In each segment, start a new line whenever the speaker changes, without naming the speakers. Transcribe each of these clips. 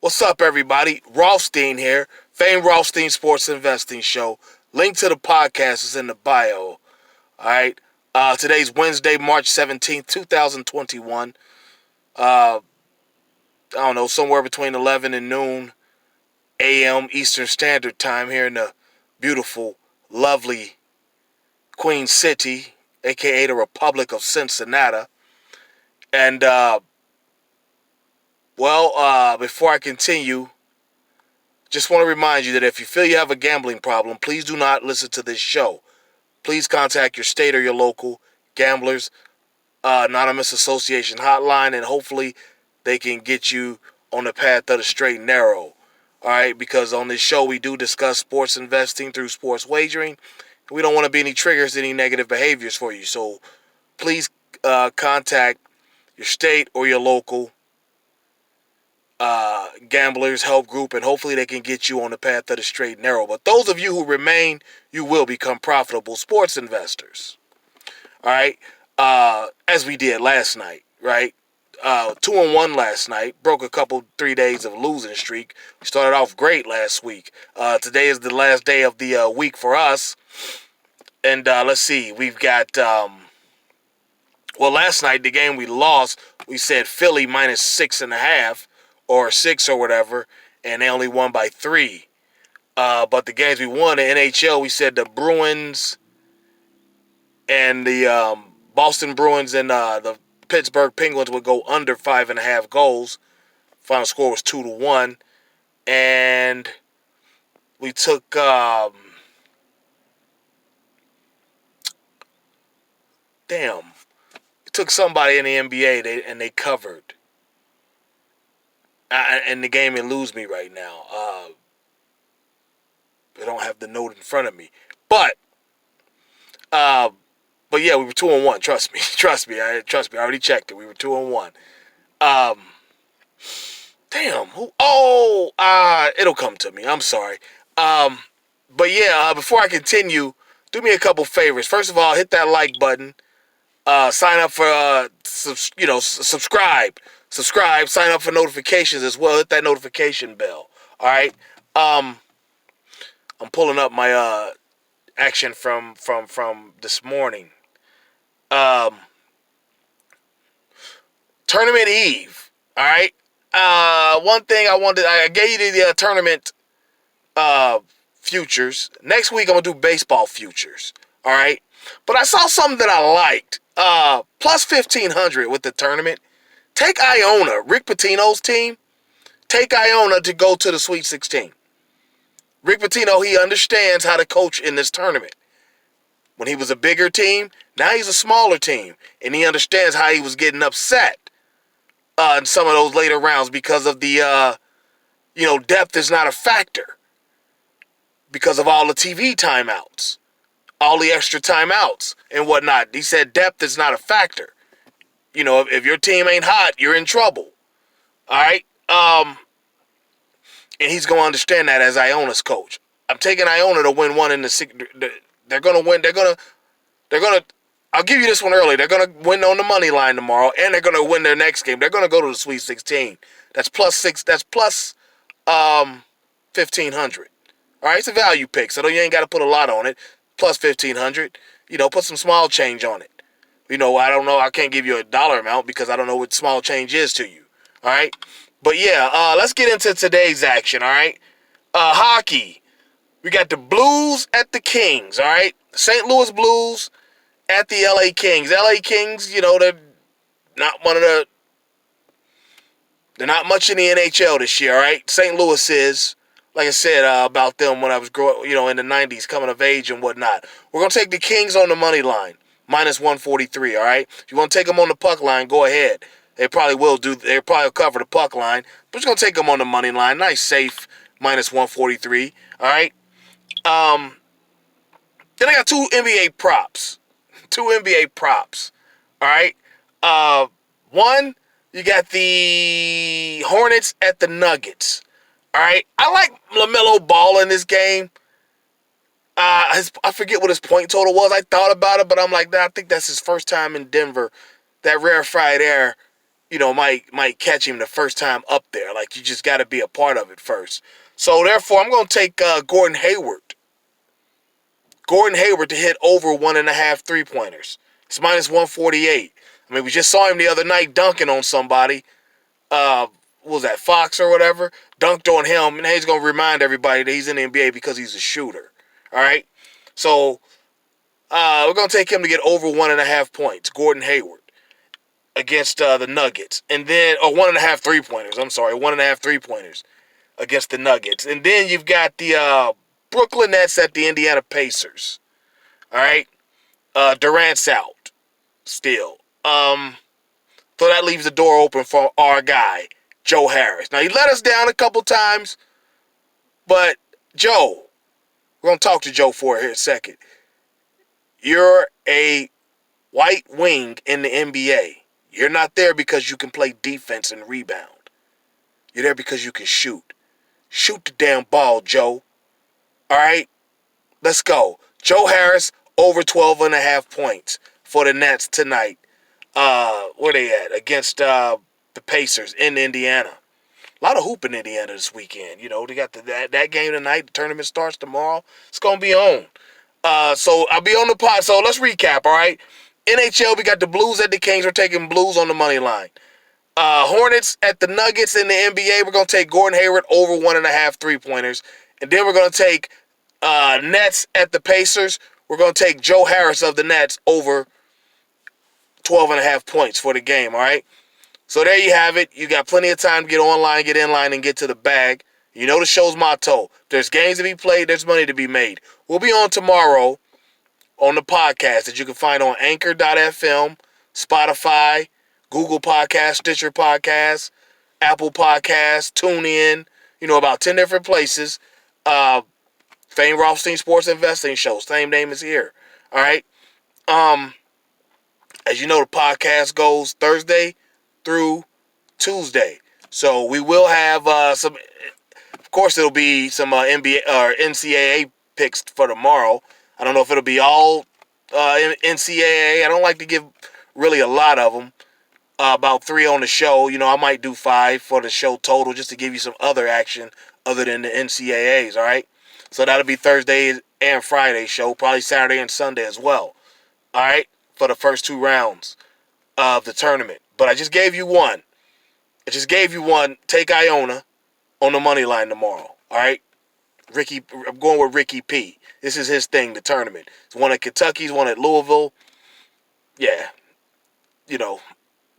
What's up, everybody? Rothstein here, famed Rothstein Sports Investing Show. Link to the podcast is in the bio. All right. Today's Wednesday, March 17th, 2021. I don't know, somewhere between 11 and noon a.m. Eastern Standard Time here in the beautiful, lovely Queen City, a.k.a. the Republic of Cincinnati. And, before I continue, just want to remind you that if you feel you have a gambling problem, please do not listen to this show. Please contact your state or your local Gamblers Anonymous Association hotline, and hopefully they can get you on the path of the straight and narrow. All right, because on this show we do discuss sports investing through sports wagering. We don't want to be any triggers to any negative behaviors for you. So please contact your state or your local gamblers help group, and hopefully they can get you on the path of the straight and narrow. But those of you who remain, you will become profitable sports investors. All right, as we did last night, right? 2-1 last night, broke a couple 3 days of losing streak. We started off great last week. Today is the last day of the week for us, and let's see, we've got last night the game we lost, we said Philly minus 6.5 or 6 or whatever, and they only won by 3. But the games we won, the NHL, we said the Bruins and the Boston Bruins and the Pittsburgh Penguins would go under 5.5 goals. Final score was 2-1. And we took took somebody in the NBA and they covered. And the game and lose me right now. I don't have the note in front of me. But yeah, we were 2-1. Trust me. I already checked it. We were 2-1. It'll come to me. I'm sorry. But yeah, before I continue, do me a couple favors. First of all, hit that like button. Sign up for subscribe. Sign up for notifications as well. Hit that notification bell. All right. I'm pulling up my action from this morning. Tournament Eve. All right. One thing I gave you the tournament futures. Next week I'm gonna do baseball futures. All right. But I saw something that I liked. Plus 1,500 with the tournament. Take Iona, Rick Pitino's team. Take Iona to go to the Sweet 16. Rick Pitino, he understands how to coach in this tournament. When he was a bigger team, now he's a smaller team. And he understands how he was getting upset in some of those later rounds because of the, depth is not a factor. Because of all the TV timeouts. All the extra timeouts and whatnot. He said depth is not a factor. If your team ain't hot, you're in trouble. All right? And he's going to understand that as Iona's coach. I'm taking Iona to win one in the... They're going to win. They're going to... I'll give you this one early. They're going to win on the money line tomorrow, and they're going to win their next game. They're going to go to the Sweet 16. That's plus 6. That's plus 1,500. All right? It's a value pick, so you ain't got to put a lot on it. Plus 1,500. Put some small change on it. I don't know. I can't give you a dollar amount because I don't know what small change is to you. All right? But yeah, let's get into today's action, all right? Hockey. We got the Blues at the Kings, all right? St. Louis Blues at the LA Kings. LA Kings, they're not they're not much in the NHL this year, all right? St. Louis is. Like I said about them when I was growing, in the 90s, coming of age and whatnot. We're going to take the Kings on the money line, minus 143, all right? If you want to take them on the puck line, go ahead. They probably will They'll probably cover the puck line. But you're going to take them on the money line. Nice, safe, minus 143, all right? Then I got two NBA props. All right? One, you got the Hornets at the Nuggets. All right, I like LaMelo Ball in this game. I forget what his point total was. I thought about it, but I'm like, I think that's his first time in Denver. That rarefied air might catch him the first time up there. Like, you just got to be a part of it first. So therefore, I'm going to take Gordon Hayward. Gordon Hayward to hit over 1.5 3-pointers. It's minus 148. I mean, we just saw him the other night dunking on somebody. What was that, Fox or whatever? Dunked on him, and he's going to remind everybody that he's in the NBA because he's a shooter. All right? So we're going to take him to get over 1.5 points, Gordon Hayward, against the Nuggets. And then, 1.5 3-pointers. I'm sorry, 1.5 3-pointers against the Nuggets. And then you've got the Brooklyn Nets at the Indiana Pacers. All right? Durant's out still. So that leaves the door open for our guy, Joe Harris. Now, he let us down a couple times, but Joe, we're going to talk to Joe for a second. You're a white wing in the NBA. You're not there because you can play defense and rebound. You're there because you can shoot. Shoot the damn ball, Joe. All right? Let's go. Joe Harris, over 12.5 points for the Nets tonight. Where they at? Against the Pacers in Indiana. A lot of hoop in Indiana this weekend. They got that game tonight. The tournament starts tomorrow. It's going to be on. So I'll be on the pod. So let's recap, all right? NHL, we got the Blues at the Kings. We're taking Blues on the money line. Hornets at the Nuggets in the NBA. We're going to take Gordon Hayward over 1.5 3-pointers. And then we're going to take Nets at the Pacers. We're going to take Joe Harris of the Nets over 12.5 points for the game, all right? So there you have it. You got plenty of time to get online, get in line, and get to the bag. You know the show's motto. If there's games to be played, there's money to be made. We'll be on tomorrow on the podcast that you can find on Anchor.fm, Spotify, Google Podcasts, Stitcher Podcasts, Apple Podcasts, TuneIn, about 10 different places. Fame Rothstein Sports Investing Show. Same name is here. All right? As you know, the podcast goes Thursday through Tuesday. So we will have some, of course, it'll be some NBA or NCAA picks for tomorrow. I don't know if it'll be all NCAA. I don't like to give really a lot of them. About 3 on the show. I might do 5 for the show total just to give you some other action other than the NCAAs, all right? So that'll be Thursday and Friday show, probably Saturday and Sunday as well, all right, for the first 2 rounds of the tournament. But I just gave you one. Take Iona on the money line tomorrow, all right? I'm going with Ricky P. This is his thing, the tournament. It's one at Kentucky, it's one at Louisville. Yeah,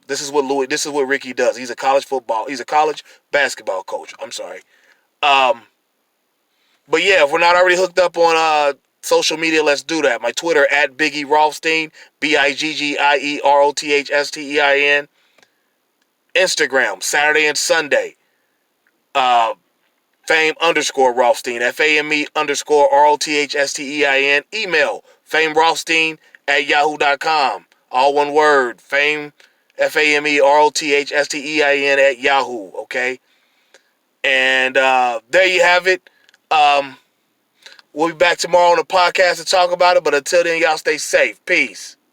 this is what Ricky does. He's a college basketball coach. I'm sorry. But yeah, if we're not already hooked up on social media, let's do that. My Twitter at Biggie Rothstein, BIGGIEROTHSTEIN. Instagram, Saturday and Sunday. Fame_Rothstein, FAME_ROTHSTEIN. Email, FameRothstein@yahoo.com. All one word, Fame, FAMEROTHSTEIN @yahoo. Okay? And there you have it. We'll be back tomorrow on the podcast to talk about it. But until then, y'all stay safe. Peace.